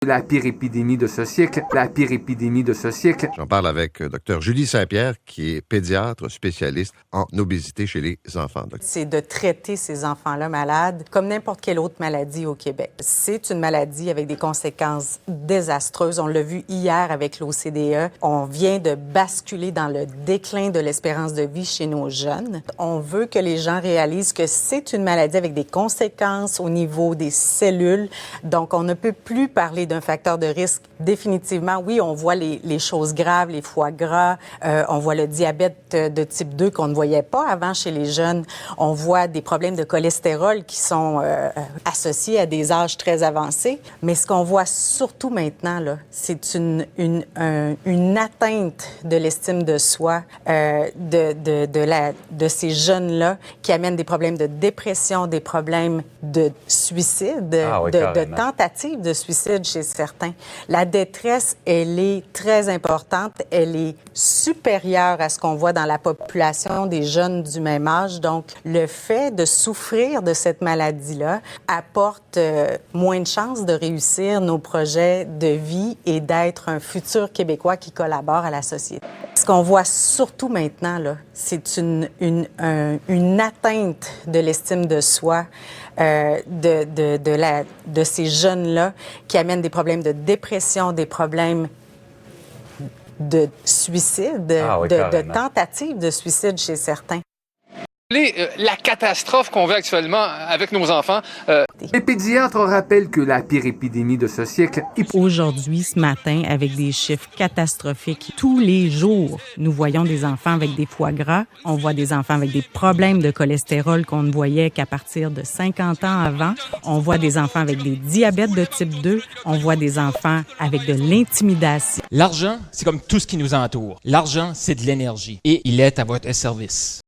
La pire épidémie de ce siècle, la pire épidémie de ce siècle. J'en parle avec Dr Julie Saint-Pierre, qui est pédiatre spécialiste en obésité chez les enfants. C'est de traiter ces enfants-là malades comme n'importe quelle autre maladie au Québec. C'est une maladie avec des conséquences désastreuses. On l'a vu hier avec l'OCDE. On vient de basculer dans le déclin de l'espérance de vie chez nos jeunes. On veut que les gens réalisent que c'est une maladie avec des conséquences au niveau des cellules. Donc, on ne peut plus parler d'un facteur de risque. Définitivement, oui, on voit les choses graves, les foie gras, on voit le diabète de type 2 qu'on ne voyait pas avant chez les jeunes. On voit des problèmes de cholestérol qui sont associés à des âges très avancés. Mais ce qu'on voit surtout maintenant, là, c'est une atteinte de l'estime de soi de ces jeunes-là qui amènent des problèmes de dépression, des problèmes de suicide, de tentatives de suicide chez certains. La détresse, elle est très importante. Elle est supérieure à ce qu'on voit dans la population des jeunes du même âge. Donc, le fait de souffrir de cette maladie-là apporte moins de chances de réussir nos projets de vie et d'être un futur Québécois qui collabore à la société. Ce qu'on voit surtout maintenant, là, c'est une atteinte de l'estime de soi de ces jeunes-là qui amènent des problèmes de dépression, des problèmes de suicide, de tentatives de suicide chez certains. La catastrophe qu'on vit actuellement avec nos enfants. Les pédiatres rappellent que la pire épidémie de ce siècle est... Aujourd'hui, ce matin, avec des chiffres catastrophiques, tous les jours, nous voyons des enfants avec des foie gras. On voit des enfants avec des problèmes de cholestérol qu'on ne voyait qu'à partir de 50 ans avant. On voit des enfants avec des diabètes de type 2. On voit des enfants avec de l'intimidation. L'argent, c'est comme tout ce qui nous entoure. L'argent, c'est de l'énergie et il est à votre service.